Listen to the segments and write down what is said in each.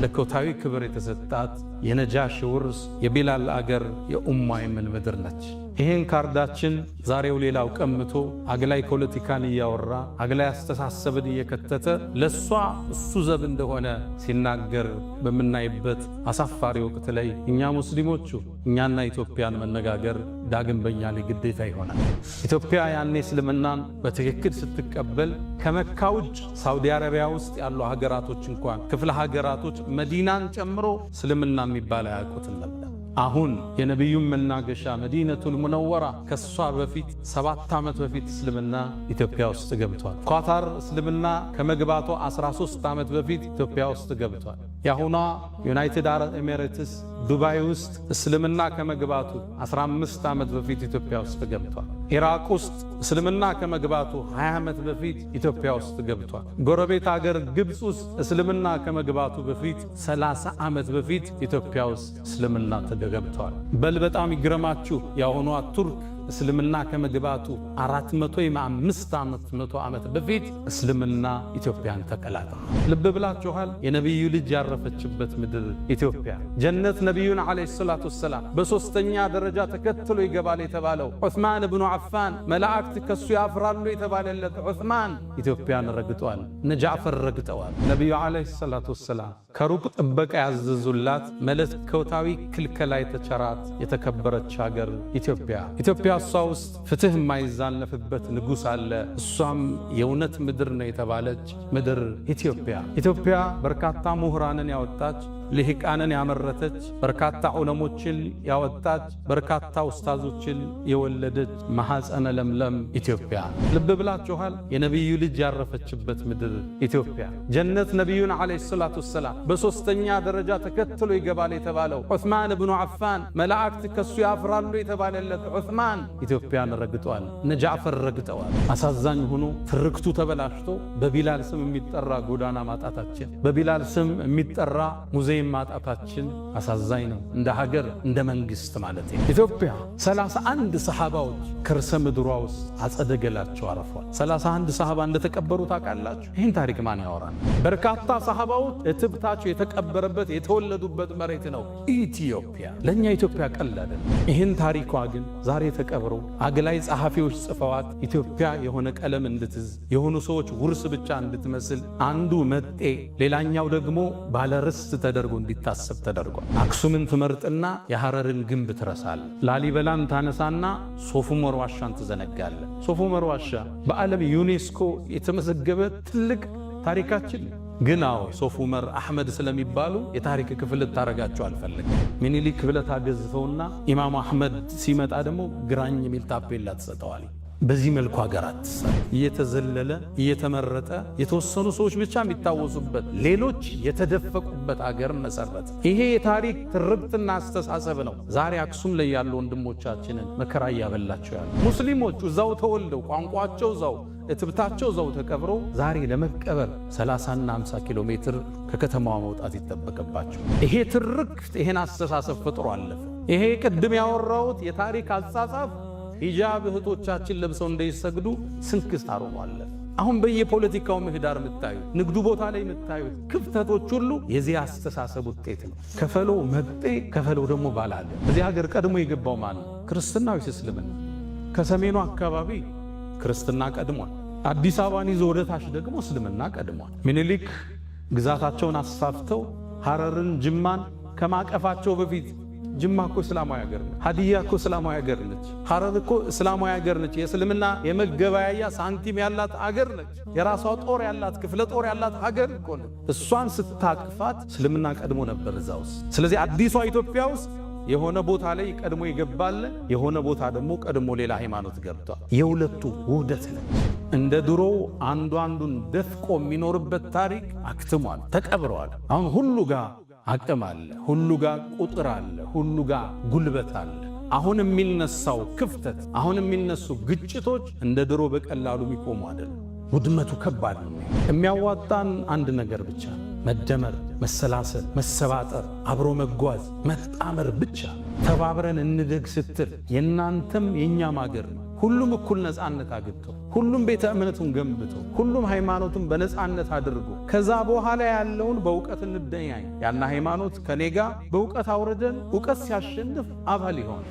መለኮታዊ ክብር የተሰጣት የነጃሽ ውርስ የቢላል አገር የኡማ የመን ምድር ነች። ይህን ካርዳችን ዛሬው ሌላው ቀምቶ አግላይ ፖለቲካን እያወራ አግላይ አስተሳሰብን እየከተተ ለሷ እሱ ዘብ እንደሆነ ሲናገር በምናይበት አሳፋሪ ወቅት ላይ እኛ ሙስሊሞቹ እኛና ኢትዮጵያን መነጋገር ዳግም በእኛ ላይ ግዴታ ይሆናል። ኢትዮጵያ ያኔ እስልምናን በትክክል ስትቀበል ከመካ ውጭ ሳውዲ አረቢያ ውስጥ ያሉ ሀገራቶች እንኳን ክፍለ ሀገራቶች መዲናን ጨምሮ እስልምና የሚባል አያውቁትም ነበር። አሁን የነቢዩን መናገሻ መዲነቱል ሙነወራ ከሷ በፊት 7 ዓመት በፊት እስልምና ኢትዮጵያ ውስጥ ገብቷል። ኳታር እስልምና ከመግባቷ 13 ዓመት በፊት ኢትዮጵያ ውስጥ ገብቷል። ያሁኗ ዩናይትድ አረብ ኤሚሬትስ ዱባይ ውስጥ እስልምና ከመግባቱ 15 ዓመት በፊት ኢትዮጵያ ውስጥ ገብቷል። ኢራቅ ውስጥ እስልምና ከመግባቱ 20 ዓመት በፊት ኢትዮጵያ ውስጥ ገብቷል። ጎረቤት ሀገር ግብፅ ውስጥ እስልምና ከመግባቱ በፊት 30 ዓመት በፊት ኢትዮጵያ ውስጥ እስልምና ተገብቷል። በል በጣም ይግረማችሁ ያሁኗ ቱርክ እስልምና ከመግባቱ 405 ዓመት በፊት እስልምና ኢትዮጵያን ተቀላቀለ። ልብ ብላችኋል? የነቢዩ ልጅ ያረፈችበት ምድር ኢትዮጵያ ጀነት ነቢዩን ዓለይሂ ሰላቱ ወሰላም በሶስተኛ ደረጃ ተከትሎ ይገባል የተባለው ዑስማን ብኑ አፋን መላእክት ከሱ ያፍራሉ የተባለለት ዑስማን ኢትዮጵያን ረግጧል። ነጃፈር ረግጠዋል። ነቢዩ ዓለይሂ ሰላቱ ወሰላም ከሩቅ ጥበቃ ያዘዙላት መለኮታዊ ክልከላ የተቸራት የተከበረች ሀገር ኢትዮጵያ። እሷ ውስጥ ፍትህ የማይዛነፍበት ንጉሥ አለ። እሷም የእውነት ምድር ነው የተባለች ምድር ኢትዮጵያ በርካታ ምሁራንን ያወጣች ልሂቃንን ያመረተች በርካታ ዑለሞችን ያወጣች በርካታ ኡስታዞችን የወለደች ማሐፀነ ለምለም ኢትዮጵያ። ልብ ብላችኋል? የነቢዩ ልጅ ያረፈችበት ምድር ኢትዮጵያ ጀነት ነቢዩን ዓለይሂ ሰላቱ ወሰላም በሶስተኛ ደረጃ ተከትሎ ይገባል የተባለው ዑስማን ብኑ አፋን መላእክት ከሱ ያፍራሉ የተባለለት ዑስማን ኢትዮጵያን ረግጧል። ነጃፈር ረግጠዋል። አሳዛኝ ሆኖ ትርክቱ ተበላሽቶ በቢላል ስም የሚጠራ ጎዳና ማጣታችን፣ በቢላል ስም የሚጠራ ሙዚየም ማጣታችን አሳዛኝ ነው። እንደ ሀገር እንደ መንግስት ማለት ነው። ኢትዮጵያ 31 ሰሃባዎች ከርሰ ምድሯ ውስጥ አጸደገላቸው አረፏል። 31 ሰሃባ እንደተቀበሩ ታውቃላችሁ? ይህን ታሪክ ማን ያወራል? በርካታ ሰሃባዎች እትብታቸው የተቀበረበት የተወለዱበት መሬት ነው ኢትዮጵያ። ለእኛ ኢትዮጵያ ቀላል። ይህን ታሪኳ ግን ዛሬ ተቀብሮ አግላይ ጸሐፊዎች ጽፈዋት ኢትዮጵያ የሆነ ቀለም እንድትዝ የሆኑ ሰዎች ውርስ ብቻ እንድትመስል አንዱ መጤ ሌላኛው ደግሞ ባለርስት ተደርጎ እንዲታሰብ ተደርጓል። አክሱምን ትመርጥና የሐረርን ግንብ ትረሳል። ላሊበላን ታነሳና ሶፍ ዑመር ዋሻን ትዘነጋለ። ሶፍ ዑመር ዋሻ በዓለም ዩኔስኮ የተመዘገበ ትልቅ ታሪካችን ግን ሶፍ ዑመር አሕመድ ስለሚባሉ የታሪክ ክፍል ታረጋቸው አልፈልግም። ሚኒሊክ ብለህ ታገዝፈውና ኢማም አሕመድ ሲመጣ ደግሞ ግራኝ የሚል ታፔላ ትሰጠዋል። በዚህ መልኩ ሀገራት እየተዘለለ እየተመረጠ የተወሰኑ ሰዎች ብቻ የሚታወሱበት ሌሎች የተደፈቁበት ሀገር መሰረት። ይሄ የታሪክ ትርክትና አስተሳሰብ ነው ዛሬ አክሱም ላይ ያሉ ወንድሞቻችንን መከራ እያበላቸው ያሉ። ሙስሊሞቹ እዛው ተወልደው ቋንቋቸው እዛው እትብታቸው እዛው ተቀብረው ዛሬ ለመቀበር 30 እና 50 ኪሎ ሜትር ከከተማዋ መውጣት ይጠበቅባቸው። ይሄ ትርክት ይሄን አስተሳሰብ ፈጥሮ አለፈ። ይሄ ቅድም ያወራሁት የታሪክ አጻጻፍ ሂጃብ እህቶቻችን ለብሰው እንዳይሰግዱ ስንክሳር ሆኗል። አሁን በየፖለቲካው ምህዳር የምታዩት ንግዱ ቦታ ላይ የምታዩት ክፍተቶች ሁሉ የዚህ አስተሳሰብ ውጤት ነው። ከፈሎ መጤ ከፈሎ ደግሞ ባላለ። እዚህ ሀገር ቀድሞ የገባው ማን ነው? ክርስትና ወይስ እስልምና? ከሰሜኑ አካባቢ ክርስትና ቀድሟል። አዲስ አበባን ይዞ ወደ ታች ደግሞ እስልምና ቀድሟል። ሚኒሊክ ግዛታቸውን አስፋፍተው ሐረርን ጅማን ከማቀፋቸው በፊት ጅማ እኮ እስላማዊ ሀገር ነች። ሀዲያ እኮ እስላማዊ ሀገር ነች። ሐረር እኮ እስላማዊ ሀገር ነች። የእስልምና የመገበያያ ሳንቲም ያላት ሀገር ነች። የራሷ ጦር ያላት ክፍለ ጦር ያላት ሀገር እኮ ነች። እሷን ስታቅፋት እስልምና ቀድሞ ነበር እዛ ውስጥ። ስለዚህ አዲሷ ኢትዮጵያ ውስጥ የሆነ ቦታ ላይ ቀድሞ ይገባል፣ የሆነ ቦታ ደግሞ ቀድሞ ሌላ ሃይማኖት ገብቷል። የሁለቱ ውህደት ነው። እንደ ድሮው አንዱ አንዱን ደፍቆ የሚኖርበት ታሪክ አክትሟል፣ ተቀብረዋል። አሁን ሁሉ ጋር አቅም አለ፣ ሁሉ ጋር ቁጥር አለ፣ ሁሉ ጋር ጉልበት አለ። አሁን የሚነሳው ክፍተት፣ አሁን የሚነሱ ግጭቶች እንደ ድሮ በቀላሉ የሚቆሙ አይደለም። ውድመቱ ከባድ ነው። የሚያዋጣን አንድ ነገር ብቻ፣ መደመር፣ መሰላሰል፣ መሰባጠር፣ አብሮ መጓዝ፣ መጣመር ብቻ። ተባብረን እንደግ ስትል የእናንተም የእኛም አገር ነው። ሁሉም እኩል ነፃነት አግኝቶ ሁሉም ቤተ እምነቱን ገንብቶ ሁሉም ሃይማኖቱን በነፃነት አድርጎ ከዛ በኋላ ያለውን በእውቀት እንደኛኝ ያና ሃይማኖት ከኔጋ በእውቀት አውርደን እውቀት ሲያሸንፍ አባል ይሆን።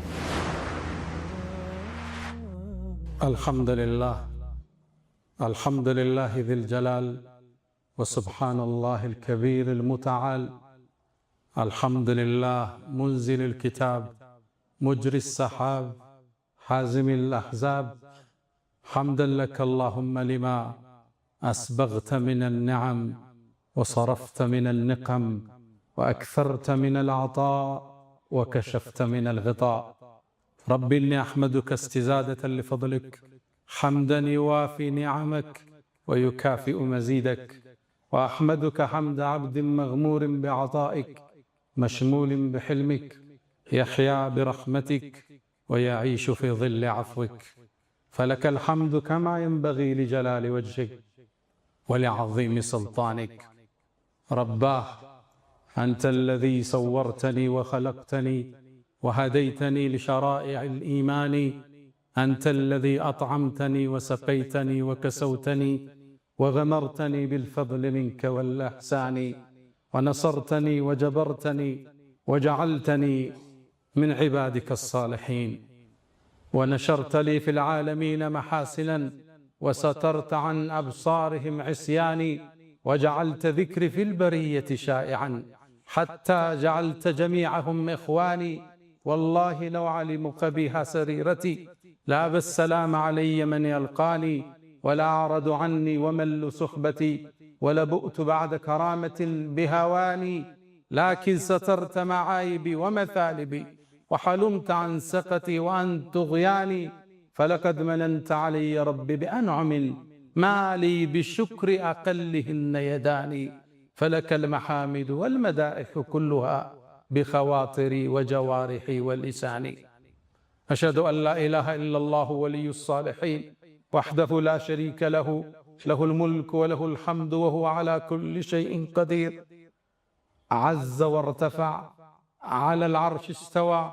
አልሐምዱሊላህ ዚል ጀላል ወሱብሓነላህ አልከቢር አልሙተዓል አልሐምዱሊላህ ሙንዚል አልኪታብ مجري السحاب حازم الأحزاب حمدا لك اللهم لما أسبغت من النعم وصرفت من النقم وأكثرت من العطاء وكشفت من الغطاء. رب إني أحمدك استزادة لفضلك حمدا يوافي نعمك ويكافئ مزيدك، وأحمدك حمد عبد مغمور بعطائك مشمول بحلمك يحيا برحمتك ويعيش في ظل عفوك. فلك الحمد كما ينبغي لجلال وجهك ولعظيم سلطانك. رباه أنت الذي صورتني وخلقتني وهديتني لشرائع الإيمان، أنت الذي أطعمتني وسقيتني وكسوتني وغمرتني بالفضل منك والإحسان، ونصرتني وجبرتني وجعلتني من عبادك الصالحين، ونشرت لي في العالمين محاسنا وسترت عن أبصارهم عصياني، وجعلت ذكري في البرية شائعا حتى جعلت جميعهم إخواني. والله لو علموا قبيح سريرتي لأبى السلام علي من يلقاني، ولا أعرض عني ومل صحبتي ولبؤت بعد كرامة بهواني، لكن سترت معايبي ومثالبي وحلمت عن سقتي وعن طغياني. فلقد مننت علي رب بأنعم ما لي بالشكر أقلهن يداني، فلك المحامد والمدائح كلها بخواطري وجوارحي ولساني. أشهد أن لا إله إلا الله ولي الصالحين وحده لا شريك له، له الملك وله الحمد وهو على كل شيء قدير. عز وارتفع على العرش استوى،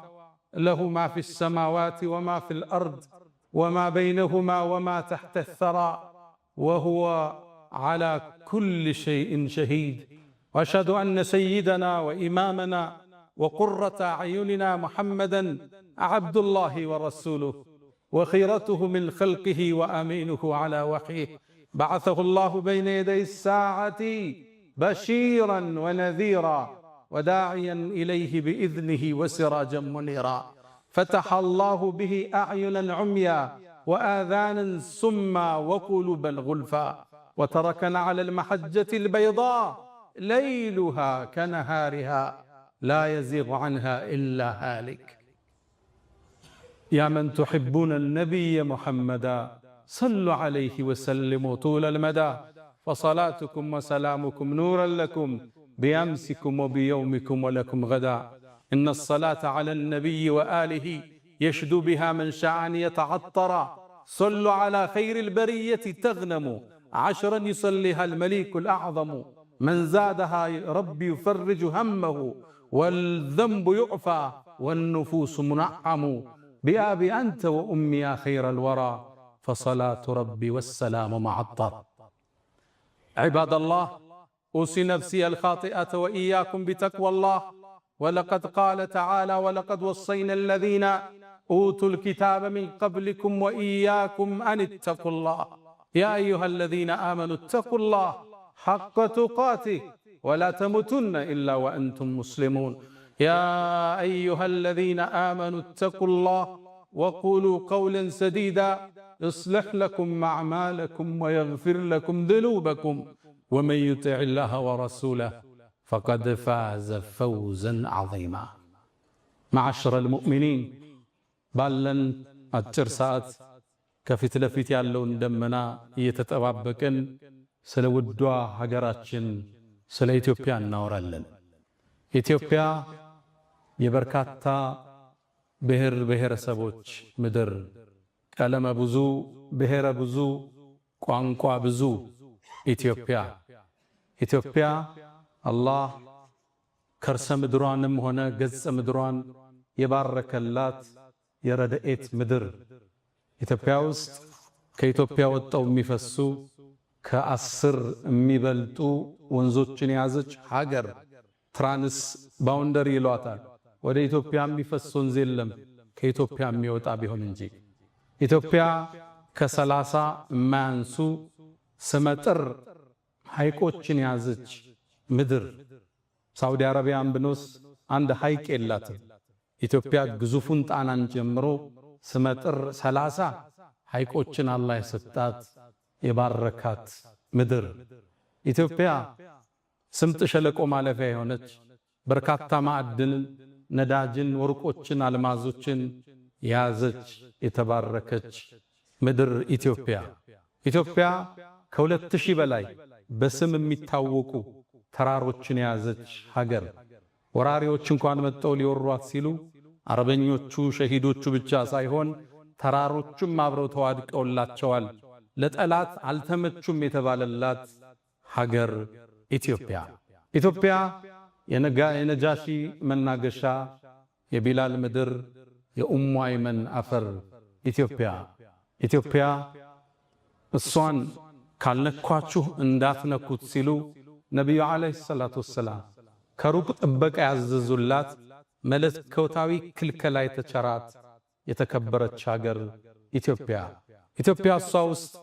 له ما في السماوات وما في الأرض وما بينهما وما تحت الثرى، وهو على كل شيء شهيد. وأشهد أن سيدنا وإمامنا وقرة أعيننا محمدا عبد الله ورسوله وخيرته من خلقه وأمينه على وحيه، بعثه الله بين يدي الساعة بشيرا ونذيرا وداعيا إليه بإذنه وسراجا منيرا، فتح الله به أعينا عميا وآذانا سما وقلوبا غلفا، وتركنا على المحجة البيضاء ليلها كنهارها لا يزيغ عنها إلا هالك. يا من تحبون النبي محمدا صلوا عليه وسلموا طول المدى، فصلاتكم وسلامكم نورا لكم بأمسكم وبيومكم ولكم غدا. إن الصلاة على النبي وآله يشدو بها من شاء أن يتعطر، صلوا على خير البرية تغنموا 10 يصليها المليك الأعظم، من زادها ربي يفرج همه والذنب يعفى والنفوس منعم، بأبي أنت وأمي يا خير الورى، فصلاة ربي والسلام معطر. عباد الله، أوصي نفسي الخاطئة وإياكم بتقوى الله، ولقد قال تعالى: ولقد وصينا الذين أوتوا الكتاب من قبلكم وإياكم أن اتقوا الله، يا أيها الذين آمنوا اتقوا الله حق تقاته ولا تموتن إلا وأنتم مسلمون. يا أيها الذين آمنوا اتقوا الله وقولوا قولا سديدا يصلح لكم أعمالكم ويغفر لكم ذنوبكم، ومن يطع الله ورسوله فقد فاز فوزا عظيما. معشر المؤمنين، ባለን አጭር ሰዓት ከፊት ለፊት ያለውን ደመና እየተጠባበቅን ስለ ውዷ ሀገራችን ስለ ኢትዮጵያ እናወራለን። ኢትዮጵያ የበርካታ ብሔር ብሔረሰቦች ምድር፣ ቀለመ ብዙ፣ ብሔረ ብዙ፣ ቋንቋ ብዙ ኢትዮጵያ አላህ ከርሰ ምድሯንም ሆነ ገጸ ምድሯን የባረከላት የረድኤት ምድር፣ ኢትዮጵያ ውስጥ ከኢትዮጵያ ወጣው የሚፈሱ ከ10 የሚበልጡ ወንዞችን የያዘች ሀገር ትራንስ ባውንደሪ ይሏታል። ወደ ኢትዮጵያ የሚፈስ ወንዝ የለም ከኢትዮጵያ የሚወጣ ቢሆን እንጂ። ኢትዮጵያ ከ30 የማያንሱ ስመጥር ሐይቆችን የያዘች ምድር። ሳውዲ አረቢያን ብንወስ አንድ ሐይቅ የላትም። ኢትዮጵያ ግዙፉን ጣናን ጀምሮ ስመጥር 30 ሐይቆችን አላህ የሰጣት የባረካት ምድር። ኢትዮጵያ ስምጥ ሸለቆ ማለፊያ የሆነች በርካታ ማዕድንን፣ ነዳጅን፣ ወርቆችን፣ አልማዞችን የያዘች የተባረከች ምድር ኢትዮጵያ። ኢትዮጵያ ከ2000 በላይ በስም የሚታወቁ ተራሮችን የያዘች ሀገር። ወራሪዎች እንኳን መጥተው ሊወሯት ሲሉ አረበኞቹ ሸሂዶቹ ብቻ ሳይሆን ተራሮቹም አብረው ተዋድቀውላቸዋል። ለጠላት አልተመቹም የተባለላት ሀገር ኢትዮጵያ። ኢትዮጵያ የነጃሺ መናገሻ፣ የቢላል ምድር፣ የኡሙ አይመን አፈር ኢትዮጵያ። ኢትዮጵያ እሷን ካልነኳችሁ እንዳትነኩት ሲሉ ነቢዩ ዓለይሂ ሰላቱ ወሰላም ከሩቅ ጥበቃ ያዘዙላት መለኮታዊ ክልከላ የተቸራት የተከበረች ሀገር ኢትዮጵያ። ኢትዮጵያ እሷ ውስጥ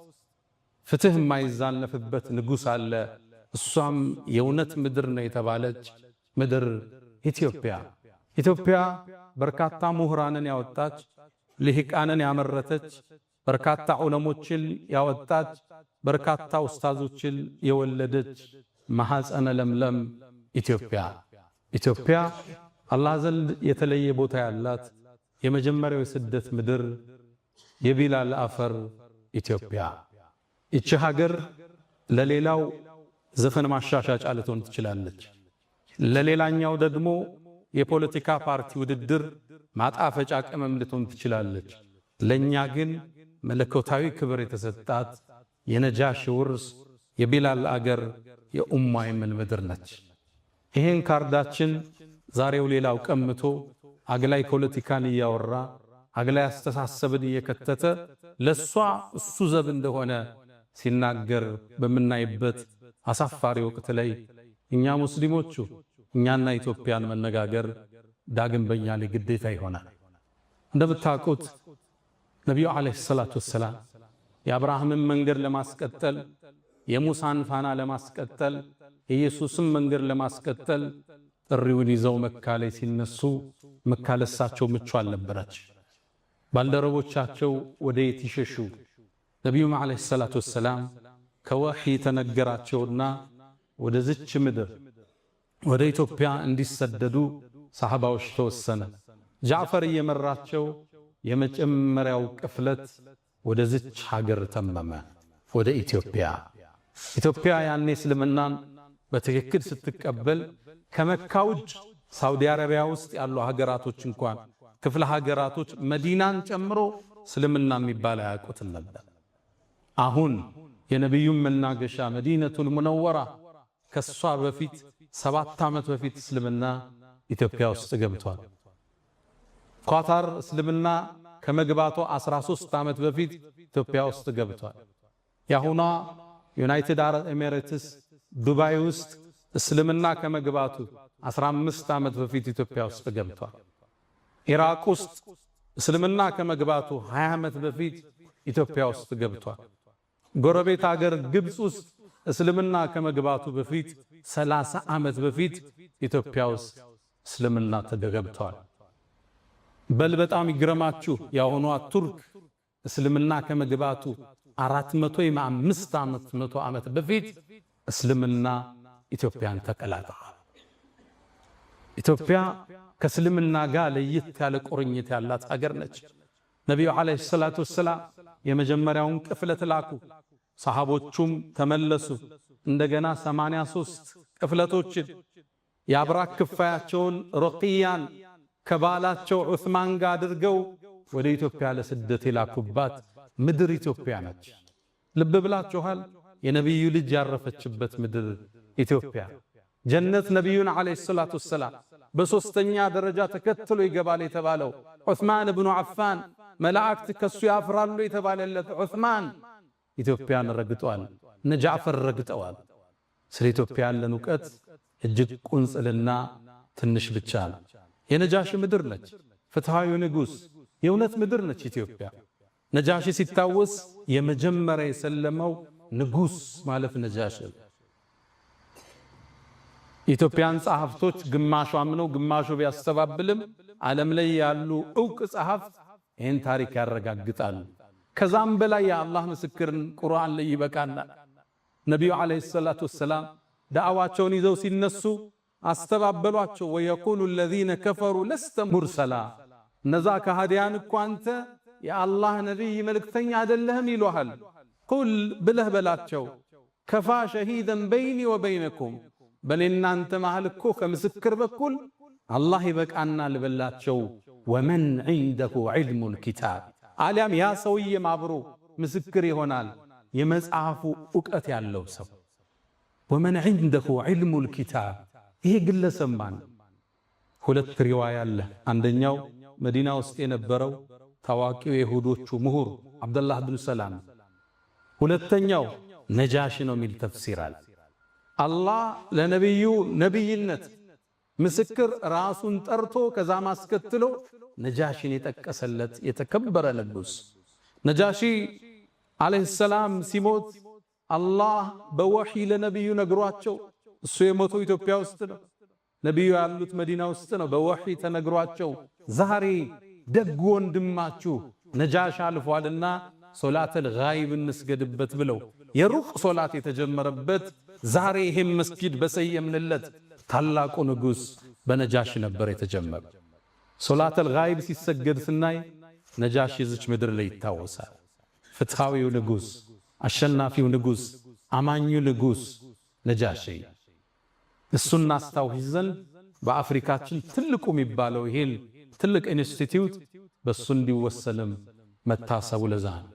ፍትህ የማይዛነፍበት ንጉሥ አለ። እሷም የእውነት ምድር ነው የተባለች ምድር ኢትዮጵያ። ኢትዮጵያ በርካታ ምሁራንን ያወጣች፣ ልሂቃንን ያመረተች፣ በርካታ ዑለሞችን ያወጣች፣ በርካታ ኡስታዞችን የወለደች ማኅፀነ ለምለም ኢትዮጵያ። ኢትዮጵያ አላህ ዘንድ የተለየ ቦታ ያላት የመጀመሪያው የስደት ምድር የቢላል አፈር ኢትዮጵያ። ይቺ ሀገር ለሌላው ዘፈን ማሻሻጫ ልትሆን ትችላለች፣ ለሌላኛው ደግሞ የፖለቲካ ፓርቲ ውድድር ማጣፈጫ ቅመም ልትሆን ትችላለች። ለኛ ግን መለኮታዊ ክብር የተሰጣት የነጃሺ ውርስ የቢላል አገር የኡሙ አይመን ምድር ነች። ይሄን ካርዳችን ዛሬው ሌላው ቀምቶ አግላይ ፖለቲካን እያወራ አግላይ አስተሳሰብን እየከተተ ለሷ እሱ ዘብ እንደሆነ ሲናገር በምናይበት አሳፋሪ ወቅት ላይ እኛ ሙስሊሞቹ እኛና ኢትዮጵያን መነጋገር ዳግም በእኛ ላይ ግዴታ ይሆናል። እንደምታውቁት ነቢዩ ዓለይሂ ሰላቱ ወሰላም የአብርሃምን መንገድ ለማስቀጠል፣ የሙሳን ፋና ለማስቀጠል፣ የኢየሱስን መንገድ ለማስቀጠል ጥሪውን ይዘው መካ ላይ ሲነሱ መካ ለሳቸው ምቹ አልነበረች። ባልደረቦቻቸው ወደ የት ይሸሹ? ነቢዩም ዓለይሂ ሰላቱ ወሰላም ከወሕይ ተነገራቸውና ወደ ዝች ምድር ወደ ኢትዮጵያ እንዲሰደዱ ሰሃባዎች ተወሰነ። ጃዕፈር እየመራቸው የመጀመሪያው ቅፍለት ወደ ዝች ሀገር ተመመ፣ ወደ ኢትዮጵያ። ኢትዮጵያ ያኔ እስልምናን በትክክል ስትቀበል ከመካ ውጭ ሳውዲ አረቢያ ውስጥ ያሉ ሀገራቶች እንኳን ክፍለ ሀገራቶች መዲናን ጨምሮ እስልምና የሚባል አያውቁትም ነበር። አሁን የነቢዩን መናገሻ መዲነቱል ሙነወራ ከሷ በፊት 7 ዓመት በፊት እስልምና ኢትዮጵያ ውስጥ ገብቷል። ኳታር እስልምና ከመግባቱ 13 ዓመት በፊት ኢትዮጵያ ውስጥ ገብቷል። ያሁኗ ዩናይትድ አረብ ኤሚሬትስ ዱባይ ውስጥ እስልምና ከመግባቱ 15 ዓመት በፊት ኢትዮጵያ ውስጥ ገብቷል። ኢራቅ ውስጥ እስልምና ከመግባቱ 20 ዓመት በፊት ኢትዮጵያ ውስጥ ገብቷል። ጎረቤት ሀገር ግብፅ ውስጥ እስልምና ከመግባቱ በፊት 30 ዓመት በፊት ኢትዮጵያ ውስጥ እስልምና ተገብቷል። በል በጣም ይግረማችሁ ያሁኗ ቱርክ እስልምና ከመግባቱ 400 ዓመት በፊት እስልምና ኢትዮጵያን ተቀላቅሏል። ኢትዮጵያ ከእስልምና ጋር ለየት ያለ ቁርኝት ያላት ሀገር ነች። ነቢዩ ዓለይሂ ሰላቱ ወሰላም የመጀመሪያውን ቅፍለት ላኩ። ሰሃቦቹም ተመለሱ። እንደገና 83 ቅፍለቶችን የአብራክ ክፋያቸውን ሩቅያን ከባላቸው ዑስማን ጋር አድርገው ወደ ኢትዮጵያ ለስደት የላኩባት ምድር ኢትዮጵያ ነች። ልብ ብላችኋል? የነቢዩ ልጅ ያረፈችበት ምድር ኢትዮጵያ። ጀነት ነቢዩን ዓለይሂ ሰላቱ ወሰላም በሶስተኛ ደረጃ ተከትሎ ይገባል የተባለው ዑስማን ብኑ አፋን መላእክት ከሱ ያፍራሉ የተባለለት ዑስማን ኢትዮጵያን ረግጧል። እነ ጃዕፈር ረግጠዋል። ስለ ኢትዮጵያ ያለን ዕውቀት እጅግ ቁንጽልና ትንሽ ብቻ ነው። የነጃሺ ምድር ነች። ፍትሃዊ ንጉስ የእውነት ምድር ነች ኢትዮጵያ። ነጃሺ ሲታወስ የመጀመሪያ የሰለመው ንጉስ ማለት ነጃሺ። ኢትዮጵያን ጸሐፍቶች ግማሹ አምነው ግማሹ ቢያስተባብልም ዓለም ላይ ያሉ ዕውቅ ጸሐፍት ይህን ታሪክ ያረጋግጣሉ። ከዛም በላይ የአላህ ምስክርን ቁርአን ላይ ይበቃናል። ነቢዩ ዓለይሂ ሰላቱ ወሰላም ዳዕዋቸውን ይዘው ሲነሱ አስተባበሏቸው። ወየቁሉ الذين كفروا لست مرسلا እነዛ ከሃዲያን እኮ አንተ የአላህ ነቢይ መልእክተኛ አይደለህም ይሉሃል። ቁል ብለህ በላቸው ከፋ ሸሂደን በይኒ ወበይነኩም በኔና አንተ መሃል እኮ ከምስክር በኩል አላህ ይበቃናል በላቸው። ወመን ዒንደሁ ዒልሙል ኪታብ አሊያም ያ ሰውዬም አብሮ ምስክር ይሆናል የመጽሐፉ ዕውቀት ያለው ሰው። ወመን ዒንደሁ ዒልሙል ኪታብ ይሄ ግለሰብ ማን? ሁለት ሪዋያ አለ። አንደኛው መዲና ውስጥ የነበረው ታዋቂው የይሁዶቹ ምሁር አብደላህ ብን ሰላም፣ ሁለተኛው ነጃሺ ነው የሚል ተፍሲር አለ። አላህ ለነቢዩ ነቢይነት ምስክር ራሱን ጠርቶ ከዛ ማስከትሎ ነጃሺን የጠቀሰለት የተከበረ ንጉስ። ነጃሺ ዓለይሂ ሰላም ሲሞት አላህ በወሕይ ለነቢዩ ነግሯቸው፣ እሱ የሞተው ኢትዮጵያ ውስጥ ነው፣ ነቢዩ ያሉት መዲና ውስጥ ነው። በወሕይ ተነግሯቸው ዛሬ ደግ ወንድማችሁ ነጃሺ አልፏልና ሶላተል ጋይብ እንስገድበት ብለው የሩቅ ሶላት የተጀመረበት ዛሬ ይህም መስጊድ በሰየምንለት ታላቁ ንጉስ በነጃሺ ነበር የተጀመረ። ሶላተል ጋይብ ሲሰገድ ስናይ ነጃሺ እዚች ምድር ላይ ይታወሳል። ፍትሃዊው ንጉስ፣ አሸናፊው ንጉስ፣ አማኙ ንጉስ ነጃሺ። እሱን እናስታውስ ዘንድ በአፍሪካችን ትልቁ የሚባለው ይሄን ትልቅ ኢንስቲትዩት በሱ እንዲወሰንም መታሰቡ ለዛ ነው።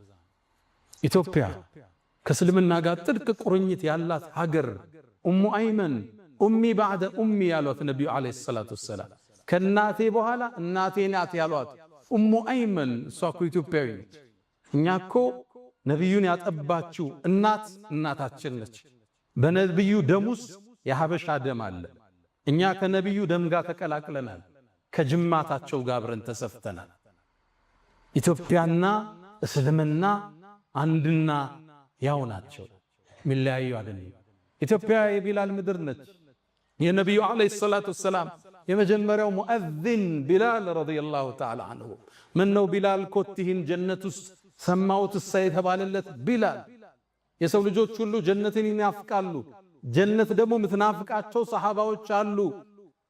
ኢትዮጵያ ከእስልምና ጋር ጥልቅ ቁርኝት ያላት ሀገር ኡሙ አይመን ኡሚ ባዕደ ኡሚ ያሏት ነቢዩ ዓለይሂ ሰላቱ ወሰላም ከእናቴ በኋላ እናቴ ናት ያሏት ኡሙ አይመን እሷ እኮ ኢትዮጵያዊ ነች። እኛ እኮ ነቢዩን ያጠባችው እናት እናታችን ነች። በነቢዩ ደም ውስጥ የሀበሻ ደም አለ። እኛ ከነቢዩ ደም ጋር ተቀላቅለናል። ከጅማታቸው ጋር አብረን ተሰፍተናል። ኢትዮጵያና እስልምና አንድና ያው ናቸው፣ ሚለያዩ አይደለም። ኢትዮጵያ የቢላል ምድር ነች። የነቢዩ ዓለይሂ ሰላቱ ወሰላም የመጀመሪያው ሙአዚን ቢላል ረዲየላሁ ተዓላ አንሁ። ምን ነው ቢላል ኮቲህን ጀነት ውስጥ ሰማሁት እሳ የተባለለት ቢላል። የሰው ልጆች ሁሉ ጀነትን ይናፍቃሉ። ጀነት ደግሞ ምትናፍቃቸው ሰሃባዎች አሉ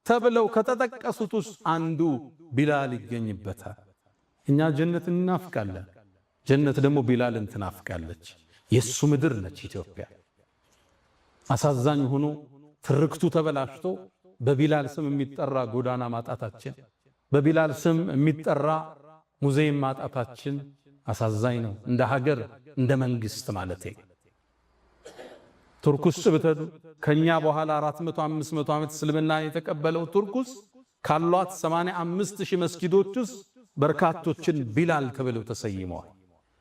ተብለው ከተጠቀሱት ውስጥ አንዱ ቢላል ይገኝበታል። እኛ ጀነትን እናፍቃለን፣ ጀነት ደግሞ ቢላልን ትናፍቃለች። የሱ ምድር ነች ኢትዮጵያ። አሳዛኝ ሆኖ ትርክቱ ተበላሽቶ በቢላል ስም የሚጠራ ጎዳና ማጣታችን፣ በቢላል ስም የሚጠራ ሙዚየም ማጣታችን አሳዛኝ ነው። እንደ ሀገር እንደ መንግስት ማለት ነው። ቱርክ ውስጥ ብትሄዱ ከኛ በኋላ 400 500 ዓመት እስልምና የተቀበለው ቱርክ ውስጥ ካሏት 85,000 መስጊዶች ውስጥ በርካቶችን ቢላል ተብለው ተሰይመዋል።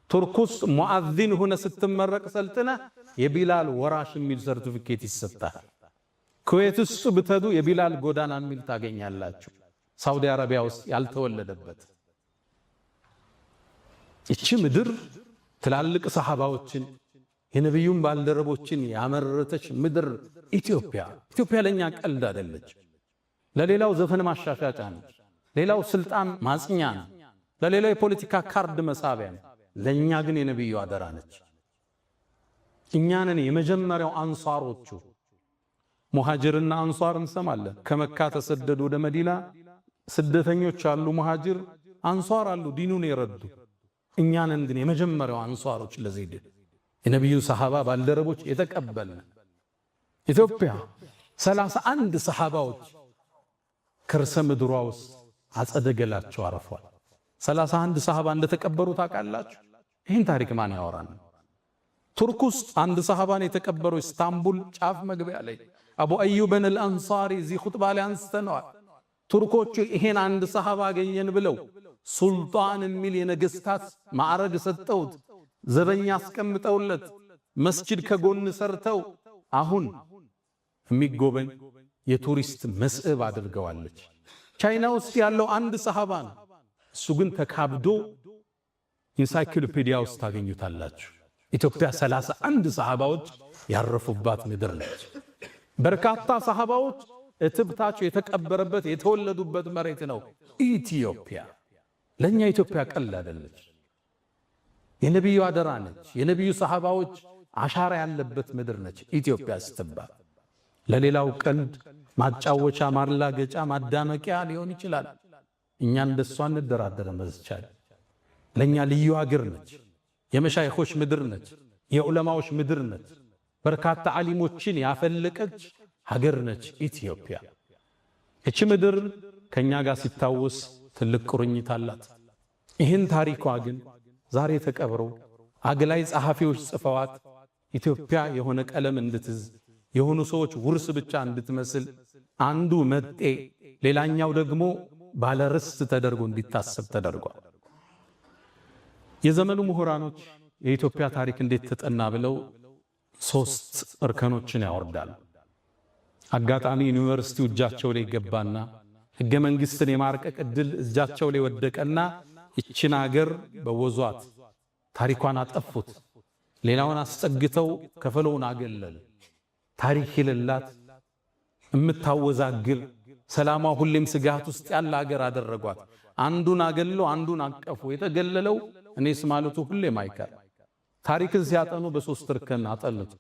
ቱርክ ውስጥ ሙአዚን ሆነ ስትመረቅ ሰልጥነ የቢላል ወራሽ የሚል ሰርቲፊኬት ይሰጣል። ኩዌት ውስጥ ብትሄዱ የቢላል ጎዳና የሚል ታገኛላችሁ። ሳውዲ አረቢያ ውስጥ ያልተወለደበት እቺ ምድር ትላልቅ ሰሃባዎችን የነቢዩን ባልደረቦችን ያመረተች ምድር ኢትዮጵያ። ኢትዮጵያ ለኛ ቀልድ አይደለች። ለሌላው ዘፈን ማሻሻጫ ነች፣ ሌላው ስልጣን ማጽኛ ነው፣ ለሌላው የፖለቲካ ካርድ መሳቢያ ነው። ለኛ ግን የነቢዩ አደራ ነች። እኛንን የመጀመሪያው አንሷሮቹ ሙሃጅርና አንሷር እንሰማለን። ከመካ ተሰደዱ ወደ መዲና ስደተኞች አሉ፣ ሙሃጅር አንሷር አሉ፣ ዲኑን የረዱ። እኛንን ግን የመጀመሪያው አንሷሮች ለዚህ የነቢዩ ሰሃባ ባልደረቦች የተቀበልን። ኢትዮጵያ 31 ሰሃባዎች ከርሰ ምድሯ ውስጥ አጸደገላቸው አረፏል። 31 ሰሃባ እንደተቀበሩ ታውቃላችሁ? ይህን ታሪክ ማን ያወራን? ቱርክ ውስጥ አንድ ሰሃባን የተቀበሩ ኢስታንቡል ጫፍ መግቢያ ላይ አቡ አዩብን አልአንሳሪ እዚህ ኹጥባ ላይ አንስተነዋል። ቱርኮቹ ይሄን አንድ ሰሃባ አገኘን ብለው ሱልጣን የሚል የነገስታት ማዕረግ ሰጠውት፣ ዘበኛ አስቀምጠውለት፣ መስጂድ ከጎን ሰርተው አሁን የሚጎበኝ የቱሪስት መስህብ አድርገዋለች። ቻይና ውስጥ ያለው አንድ ሰሃባ ነው። እሱ ግን ተካብዶ ኢንሳይክሎፒዲያ ውስጥ ታገኙታላችሁ። ኢትዮጵያ 31 ሰሃባዎች ያረፉባት ምድር ነች። በርካታ ሰሃባዎች እትብታቸው የተቀበረበት የተወለዱበት መሬት ነው ኢትዮጵያ። ለኛ ኢትዮጵያ ቀላል አይደለች። የነብዩ አደራ ነች። የነብዩ ሰሃባዎች አሻራ ያለበት ምድር ነች ኢትዮጵያ ስትባል። ለሌላው ቀልድ ማጫወቻ፣ ማላገጫ፣ ማዳመቂያ ሊሆን ይችላል። እኛ እንደሷ እንደራደረ መዝቻል። ለኛ ልዩ ሀገር ነች። የመሻይኾች ምድር ነች። የዑለማዎች ምድር ነች። በርካታ ዓሊሞችን ያፈለቀች ሀገር ነች ኢትዮጵያ። እቺ ምድር ከኛ ጋር ሲታወስ ትልቅ ቁርኝት አላት። ይህን ታሪኳ ግን ዛሬ ተቀብሮ አግላይ ጸሐፊዎች ጽፈዋት ኢትዮጵያ የሆነ ቀለም እንድትዝ የሆኑ ሰዎች ውርስ ብቻ እንድትመስል አንዱ መጤ ሌላኛው ደግሞ ባለርስት ተደርጎ እንዲታሰብ ተደርጓል። የዘመኑ ምሁራኖች የኢትዮጵያ ታሪክ እንዴት ተጠና ብለው 3 እርከኖችን ያወርዳሉ። አጋጣሚ ዩኒቨርሲቲው እጃቸው ላይ ገባና ሕገ መንግሥትን የማርቀቅ ዕድል እጃቸው ላይ ወደቀና ይችን አገር በወዟት ታሪኳን አጠፉት። ሌላውን አስጠግተው ከፈለውን አገለሉ። ታሪክ የሌላት እምታወዛግል ሰላሟ ሁሌም ስጋት ውስጥ ያለ አገር አደረጓት። አንዱን አገለው አንዱን አቀፉ። የተገለለው እኔስ ማለቱ ሁሌም አይቀር። ታሪክን ሲያጠኑ በ3 እርከን አጠኑት።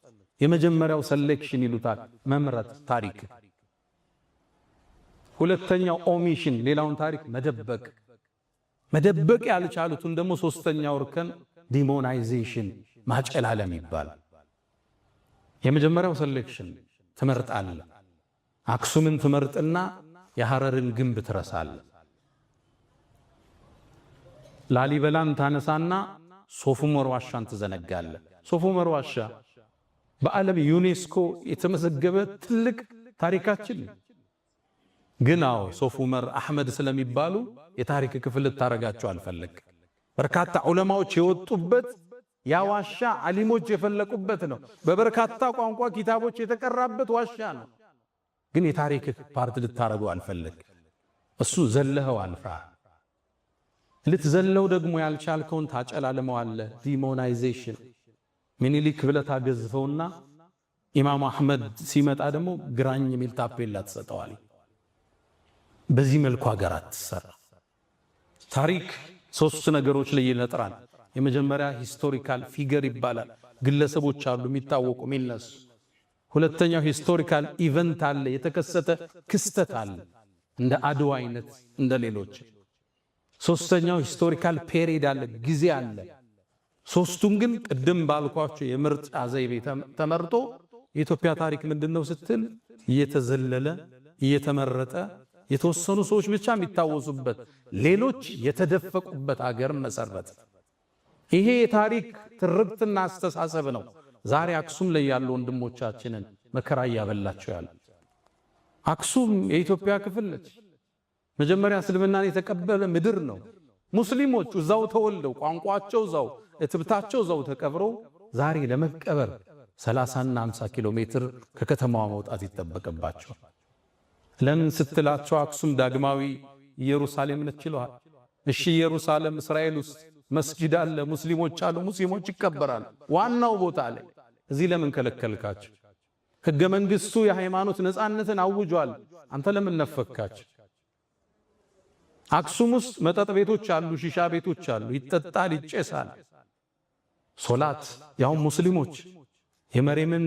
የመጀመሪያው ሴሌክሽን ይሉታል፣ መምረጥ ታሪክ። ሁለተኛው ኦሚሽን፣ ሌላውን ታሪክ መደበቅ። መደበቅ ያልቻሉትን ደግሞ 3ኛው እርከን ዲሞናይዜሽን፣ ማጨላለም ይባላል። የመጀመሪያው ሴሌክሽን ትመርጣለህ። አክሱምን ትመርጥና የሐረርን ግንብ ትረሳለህ። ላሊበላን ታነሳና ሶፉመር ዋሻን ትዘነጋለህ። ሶፉመር ዋሻ በዓለም ዩኔስኮ የተመዘገበ ትልቅ ታሪካችን ግን ሶፉመር አህመድ ስለሚባሉ የታሪክ ክፍል ልታረጋቸው አልፈለግ። በርካታ ዑለማዎች የወጡበት ያ ዋሻ ዓሊሞች የፈለቁበት ነው። በበርካታ ቋንቋ ኪታቦች የተቀራበት ዋሻ ነው። ግን የታሪክ ፓርት ልታረገው አልፈለግ። እሱ ዘለኸው አልፋ ልትዘለው ደግሞ ያልቻልከውን ታጨላለመዋለህ። ዲሞናይዜሽን ሚኒሊክ ብለህ ታገዝፈውና ኢማም አህመድ ሲመጣ ደግሞ ግራኝ የሚል ታፔላ ትሰጠዋል። በዚህ መልኩ ሀገር አትሰራ። ታሪክ 3 ነገሮች ላይ ይነጥራል። የመጀመሪያ ሂስቶሪካል ፊገር ይባላል። ግለሰቦች አሉ የሚታወቁ የሚነሱ። ሁለተኛው ሂስቶሪካል ኢቨንት አለ፣ የተከሰተ ክስተት አለ እንደ አድዋ አይነት እንደ ሌሎች። ሶስተኛው ሂስቶሪካል ፔሪድ አለ፣ ጊዜ አለ። ሶስቱም ግን ቅድም ባልኳቸው የምርጫ ዘይቤ ተመርጦ የኢትዮጵያ ታሪክ ምንድነው ስትል እየተዘለለ እየተመረጠ የተወሰኑ ሰዎች ብቻ የሚታወሱበት ሌሎች የተደፈቁበት ሀገር መሰረት። ይሄ የታሪክ ትርክትና አስተሳሰብ ነው ዛሬ አክሱም ላይ ያሉ ወንድሞቻችንን መከራ እያበላቸው ያለ። አክሱም የኢትዮጵያ ክፍል ነች። መጀመሪያ እስልምናን የተቀበለ ምድር ነው። ሙስሊሞቹ እዛው ተወልደው ቋንቋቸው እዛው እትብታቸው እዛው ተቀብረው ዛሬ ለመቀበር 30 እና 50 ኪሎ ሜትር ከከተማዋ መውጣት ይጠበቅባቸው። ለምን ስትላቸው አክሱም ዳግማዊ ኢየሩሳሌም ነች ይለዋል። እሺ ኢየሩሳሌም እስራኤል ውስጥ መስጂድ አለ፣ ሙስሊሞች አሉ፣ ሙስሊሞች ይከበራሉ ዋናው ቦታ ላይ። እዚህ ለምን ከለከልካቸው? ሕገ መንግሥቱ የሃይማኖት ነፃነትን አውጇል። አንተ ለምን ነፈካቸው? አክሱም ውስጥ መጠጥ ቤቶች አሉ፣ ሺሻ ቤቶች አሉ፣ ይጠጣል፣ ይጨሳል። ሶላት ያው ሙስሊሞች የመሬምን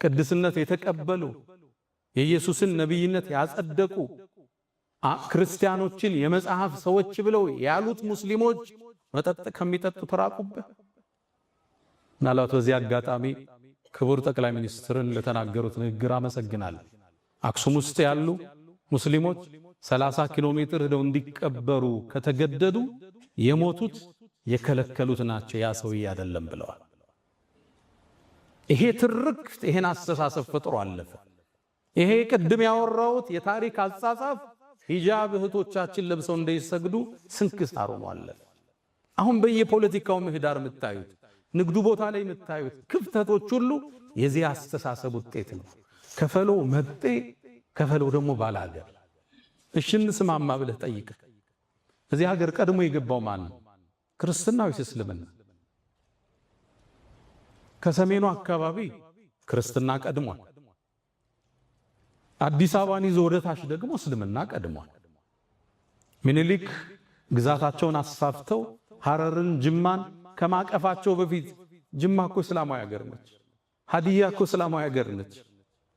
ቅድስነት የተቀበሉ የኢየሱስን ነብይነት ያጸደቁ ክርስቲያኖችን የመጽሐፍ ሰዎች ብለው ያሉት ሙስሊሞች መጠጥ ከሚጠጡ ተራቁበት። ምናልባት በዚህ አጋጣሚ ክቡር ጠቅላይ ሚኒስትርን ለተናገሩት ንግግር አመሰግናለሁ። አክሱም ውስጥ ያሉ ሙስሊሞች 30 ኪሎ ሜትር ሄደው እንዲቀበሩ ከተገደዱ የሞቱት የከለከሉት ናቸው፣ ያ ሰውዬ አይደለም ብለዋል። ይሄ ትርክት ይሄን አስተሳሰብ ፈጥሮ አለፈ። ይሄ ቅድም ያወራሁት የታሪክ አጻጻፍ ሂጃብ እህቶቻችን ለብሰው እንዳይሰግዱ ስንክሳር ሆኗል። አሁን በየፖለቲካው ምህዳር የምታዩት ንግዱ ቦታ ላይ የምታዩት ክፍተቶች ሁሉ የዚህ አስተሳሰብ ውጤት ነው። ከፈሎ መጤ ከፈሎ ደግሞ ባላገር። እሺ እንስማማ ብለህ ጠይቅ። እዚህ ሀገር ቀድሞ የገባው ማን ነው? ክርስትና ወይስ እስልምና? ከሰሜኑ አካባቢ ክርስትና ቀድሟል። አዲስ አበባን ይዞ ወደ ታች ደግሞ እስልምና ቀድሟል። ምኒልክ ግዛታቸውን አስፋፍተው ሐረርን፣ ጅማን ከማቀፋቸው በፊት ጅማ እኮ እስላማዊ ሀገር ነች። ሀዲያ እኮ እስላማዊ ሀገር ነች።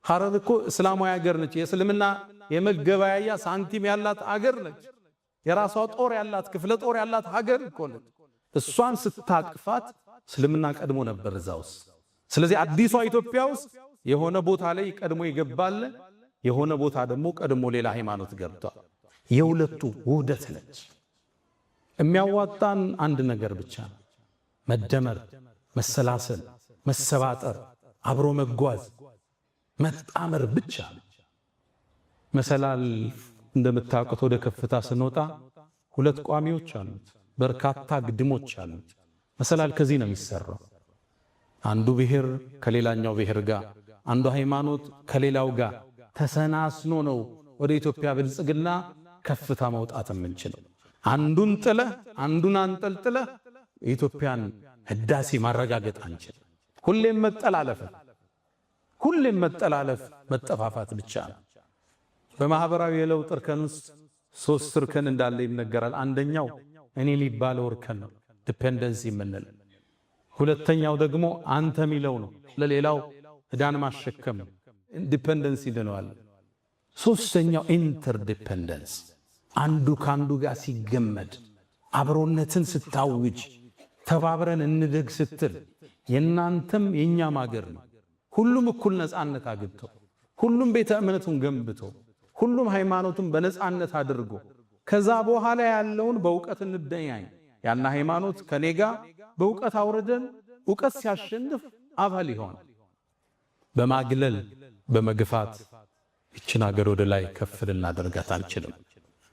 ሐረር እኮ እስላማዊ ሀገር ነች። የእስልምና የመገበያያ ሳንቲም ያላት ሀገር ነች። የራሷ ጦር ያላት ክፍለ ጦር ያላት ሀገር እኮ ነች። እሷን ስታቅፋት እስልምና ቀድሞ ነበር እዛ ውስጥ። ስለዚህ አዲሷ ኢትዮጵያ ውስጥ የሆነ ቦታ ላይ ቀድሞ ይገባል፣ የሆነ ቦታ ደግሞ ቀድሞ ሌላ ሃይማኖት ገብቷል። የሁለቱ ውህደት ነች። የሚያዋጣን አንድ ነገር ብቻ ነው፣ መደመር፣ መሰላሰል፣ መሰባጠር፣ አብሮ መጓዝ፣ መጣመር ብቻ። መሰላል እንደምታውቁት ወደ ከፍታ ስንወጣ ሁለት ቋሚዎች አሉት፣ በርካታ ግድሞች አሉት። መሰላል ከዚህ ነው የሚሰራው። አንዱ ብሔር ከሌላኛው ብሔር ጋር፣ አንዱ ሃይማኖት ከሌላው ጋር ተሰናስኖ ነው ወደ ኢትዮጵያ ብልጽግና ከፍታ መውጣት የምንችለው። አንዱን ጥለህ አንዱን አንጠልጥለህ የኢትዮጵያን ህዳሴ ማረጋገጥ አንችል። ሁሌም መጠላለፍ መጠፋፋት ብቻ ነው። በማህበራዊ የለውጥ እርከን ውስጥ 3 እርከን እንዳለ ይነገራል። አንደኛው እኔ ሊባለው እርከን ነው፣ ዲፔንደንሲ የምንለው። ሁለተኛው ደግሞ አንተ የሚለው ነው፣ ለሌላው ዕዳን ማሸከም ነው፣ ዲፔንደንሲ ይለዋል። ሶስተኛው ኢንተርዲፔንደንስ፣ አንዱ ካንዱ ጋር ሲገመድ፣ አብሮነትን ስታውጅ፣ ተባብረን እንደግ ስትል የናንተም የኛም ሀገር ነው። ሁሉም እኩል ነፃነት አግኝቶ፣ ሁሉም ቤተ እምነቱን ገንብቶ፣ ሁሉም ሃይማኖቱን በነፃነት አድርጎ ከዛ በኋላ ያለውን በእውቀት እንደያኝ ያና ሃይማኖት ከኔጋ በእውቀት አውርደን እውቀት ሲያሸንፍ አባል ይሆን። በማግለል በመግፋት ይችን ሀገር ወደ ላይ ከፍ ልናደርጋት አንችልም።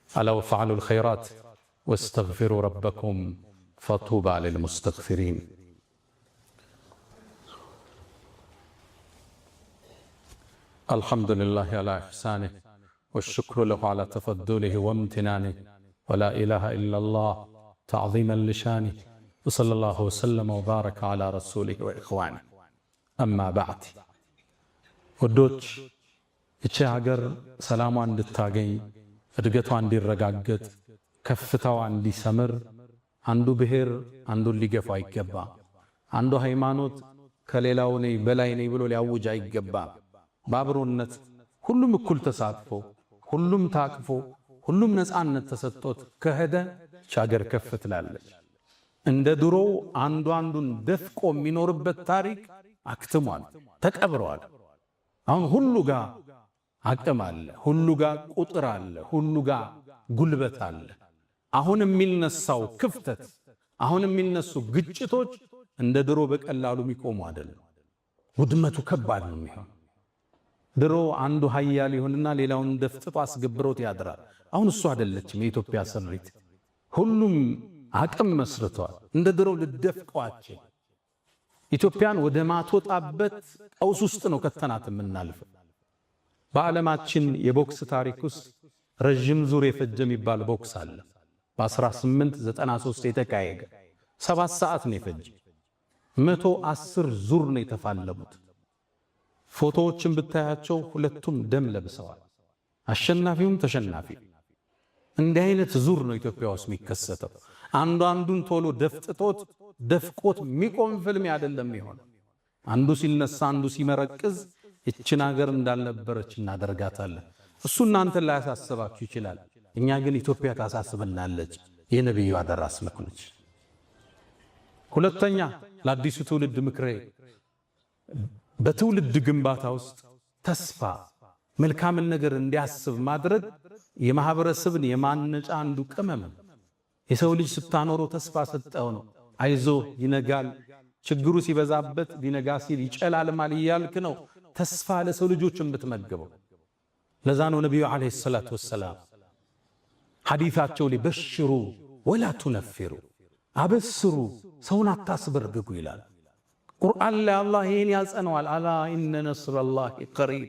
አላ ወፈዐሉል ኸይራት ወስተግፊሩ ረበኩም ፈጡባ ሊልሙስተግፊሪን። አልሐምዱሊላሂ አላ ኢሕሳኒህ ወሽክሩ ለሁ አላ ተፈዱሊህ ወምትናኒህ ወላ ኢላሃ ኢለላህ ተዕዚመን ሊሻኒህ ወሰለላሁ ወሰለመ ወባረከ አላ ረሱሊህ ወኢኽዋኒህ። አማ በዕድ ወዶች ይቺ ሀገር ሰላሟ እንድታገኝ እድገቷ እንዲረጋገጥ ከፍታዋ እንዲሰምር አንዱ ብሔር አንዱን ሊገፋ አይገባ። አንዱ ሃይማኖት ከሌላው ነኝ በላይ ነኝ ብሎ ሊያውጅ አይገባ። በአብሮነት ሁሉም እኩል ተሳትፎ፣ ሁሉም ታቅፎ፣ ሁሉም ነፃነት ተሰጥቶት ከሄደ ይቺ ሀገር ከፍ ትላለች። እንደ ድሮ አንዱ አንዱን ደፍቆ የሚኖርበት ታሪክ አክትሟል፣ ተቀብረዋል። አሁን ሁሉ ጋር አቅም አለ፣ ሁሉ ጋር ቁጥር አለ፣ ሁሉ ጋር ጉልበት አለ። አሁን የሚነሳው ክፍተት፣ አሁን የሚነሱ ግጭቶች እንደ ድሮ በቀላሉ የሚቆሙ አይደለም። ውድመቱ ከባድ ነው የሚሆን። ድሮ አንዱ ኃያል ይሆንና ሌላውን ደፍጥጦ አስገብሮት ያድራል። አሁን እሱ አይደለችም የኢትዮጵያ ስሪት። ሁሉም አቅም መስርቷል። እንደ ድሮ ልደፍቀዋቸው ኢትዮጵያን ወደ ማትወጣበት ቀውስ ውስጥ ነው ከተናት የምናልፈው። በዓለማችን የቦክስ ታሪክ ውስጥ ረጅም ዙር የፈጀ የሚባል ቦክስ አለ። በ1893 የተካሄደ 7 ሰዓት ነው የፈጀ። 110 ዙር ነው የተፋለሙት። ፎቶዎችን ብታያቸው ሁለቱም ደም ለብሰዋል፣ አሸናፊውም ተሸናፊ። እንዲህ አይነት ዙር ነው ኢትዮጵያ ውስጥ የሚከሰተው። አንዱ አንዱን ቶሎ ደፍጥጦት ደፍቆት የሚቆም ፍልም አይደለም ይሆናል። አንዱ ሲነሳ አንዱ ሲመረቅዝ ይችን ሀገር እንዳልነበረች እናደርጋታለን። እሱ እናንተን ላይ ያሳስባችሁ ይችላል። እኛ ግን ኢትዮጵያ ታሳስበናለች። የነብዩ አደራ አስመክኖች። ሁለተኛ ለአዲሱ ትውልድ ምክሬ በትውልድ ግንባታ ውስጥ ተስፋ መልካምን ነገር እንዲያስብ ማድረግ የማህበረሰብን የማነጫ አንዱ ቅመም። የሰው ልጅ ስታኖረው ተስፋ ሰጠው ነው። አይዞ ይነጋል፣ ችግሩ ሲበዛበት ሊነጋ ሲል ይጨላልማል እያልክ ነው ተስፋ ለሰው ልጆች የምትመገበው። ለዛ ነው ነብዩ አለይሂ ሰላቱ ወሰላም ሐዲታቸው ላይ በሽሩ ወላ ቱነፊሩ አበስሩ ሰውን አታስበርግጉ ይላል። ቁርአን ላይ አላህ ይሄን ያጸነዋል። አላ ኢነ ነስረላሂ ቀሪብ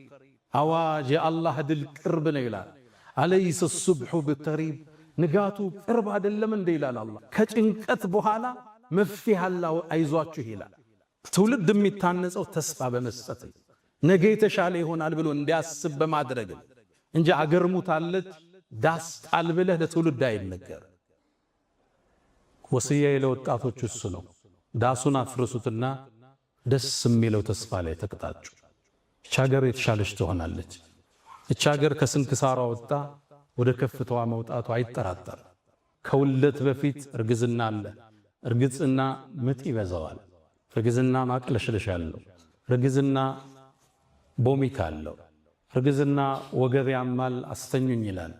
አዋጅ የአላህ ድል ቅርብ ነው ይላል። አለይሰ ሱብሑ ብቀሪብ ንጋቱ ቅርብ አይደለም እንደ ይላል አላህ። ከጭንቀት በኋላ መፍትሄ አላህ አይዟችሁ ይላል። ትውልድ የሚታነጸው ተስፋ በመስጠት ነገ የተሻለ ይሆናል ብሎ እንዲያስብ በማድረግ እንጂ አገር ሙታለች ዳስ ጣል ብለህ ለትውልድ አይነገር። ወስያዬ ለወጣቶች እሱ ነው። ዳሱን አፍርሱትና ደስ የሚለው ተስፋ ላይ ተቅጣጩ። እቺ ሀገር የተሻለች ትሆናለች። እቺ ሀገር ከስንክሳሯ ወጣ ወደ ከፍታዋ መውጣቱ አይጠራጠር። ከውልደት በፊት እርግዝና አለ። እርግዝና ምጥ ይበዛዋል። እርግዝና ማቅለሽለሽ አለው። እርግዝና ቦሚት አለው። እርግዝና ወገብ ያማል አስተኙኝ ይላል።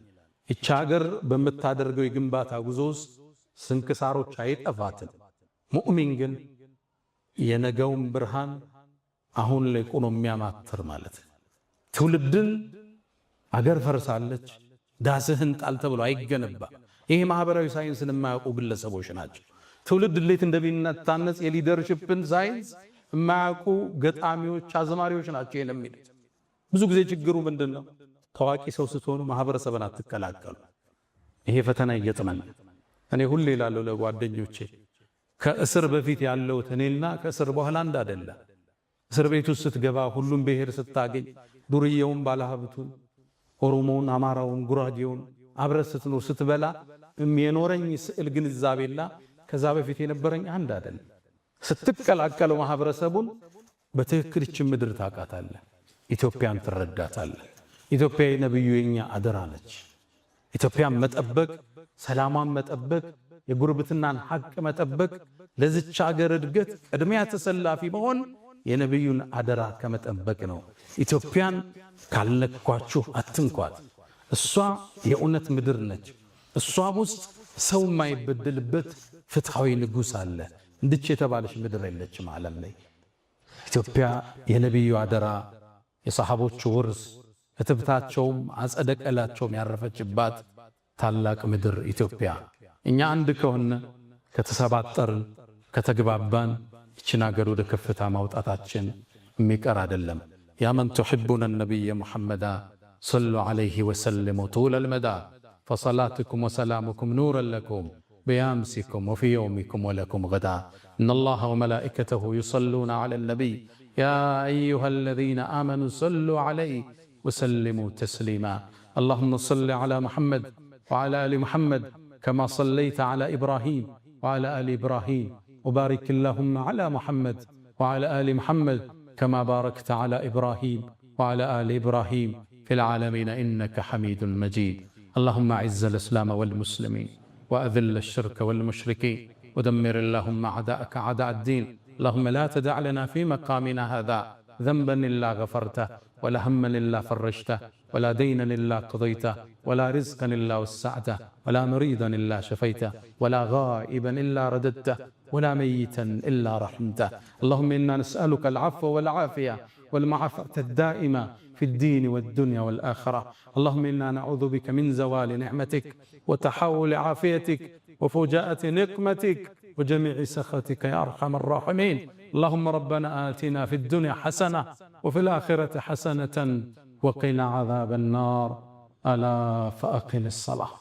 እቺ ሀገር በምታደርገው የግንባታ ጉዞ ውስጥ ስንክሳሮች አይጠፋትም። ሙእሚን ግን የነገውን ብርሃን አሁን ላይ ቆሞ የሚያማትር ማለት ትውልድን አገር ፈርሳለች ዳስህን ጣል ተብሎ አይገነባ። ይሄ ማህበራዊ ሳይንስን የማያውቁ ግለሰቦች ናቸው። ትውልድ እንዴት እንደሚታነጽ የሊደርሺፕን ሳይንስ የማያውቁ ገጣሚዎች፣ አዝማሪዎች ናቸው የሚሉት። ብዙ ጊዜ ችግሩ ምንድነው? ታዋቂ ሰው ስትሆኑ ማህበረሰብን አትቀላቀሉ። ይሄ ፈተና ይገጥመን። እኔ ሁሌ እላለሁ ለጓደኞቼ ከእስር በፊት ያለው እኔና ከእስር በኋላ አንድ አይደለም። እስር ቤት ውስጥ ስትገባ ሁሉም ብሔር ስታገኝ ዱርዬውን፣ ባለሀብቱን፣ ኦሮሞውን፣ አማራውን፣ ጉራጌውን አብረህ ስትኖር ስትበላ የኖረኝ ስዕል ግንዛቤላ ከዛ በፊት የነበረኝ አንድ አይደለም። ስትቀላቀለው ማህበረሰቡን በትክክል እቺ ምድር ታውቃታለህ፣ ኢትዮጵያን ትረዳታለህ። ኢትዮጵያ የነብዩ የኛ አደራ ነች። ኢትዮጵያን መጠበቅ፣ ሰላሟን መጠበቅ፣ የጉርብትናን ሐቅ መጠበቅ፣ ለዚች ሀገር እድገት ቅድሚያ ተሰላፊ መሆን የነብዩን አደራ ከመጠበቅ ነው። ኢትዮጵያን ካልነኳችሁ አትንኳት። እሷ የእውነት ምድር ነች። እሷም ውስጥ ሰው የማይበደልበት ፍትሃዊ ንጉሥ አለ። እንድች የተባለች ምድር የለችም ዓለም ላይ። ኢትዮጵያ የነብዩ አደራ፣ የሰሃቦቹ ውርስ፣ እትብታቸውም አጸደቀላቸውም ያረፈችባት ታላቅ ምድር ኢትዮጵያ። እኛ አንድ ከሆነ ከተሰባጠርን ከተግባባን ይችን ሀገር ወደ ከፍታ ማውጣታችን የሚቀር አይደለም። ያ መን ትሕቡነ ነቢየ ሙሐመዳ ሰሉ ዐለይሂ ወሰልሙ ጡለል መዳ ፈሰላትኩም ወሰላሙኩም ኑረን ለኩም بأمسكم وفي يومكم ولكم غدا إن الله وملائكته يصلون على النبي يا أيها الذين آمنوا صلوا عليه وسلموا تسليما اللهم صل على محمد وعلى آل محمد كما صليت على إبراهيم وعلى آل إبراهيم وبارك اللهم على محمد وعلى آل محمد كما باركت على إبراهيم وعلى آل إبراهيم في العالمين إنك حميد مجيد اللهم أعز الإسلام والمسلمين وأذل الشرك والمشركين ودمر اللهم أعداءك أعداء الدين اللهم لا تدع لنا في مقامنا هذا ذنبا إلا غفرته ولا هما إلا فرجته ولا دينا إلا قضيته ولا رزقا إلا وسعته ولا مريضا إلا شفيته ولا غائبا إلا رددته ولا ميتا إلا رحمته اللهم إنا نسألك العفو والعافية والمعافاة الدائمة في الدين والدنيا والآخرة اللهم إنا نعوذ بك من زوال نعمتك وتحول عافيتك وفجاءة نقمتك وجميع سخطك يا أرحم الراحمين اللهم ربنا آتنا في الدنيا حسنة وفي الآخرة حسنة وقنا عذاب النار ألا فأقم الصلاة.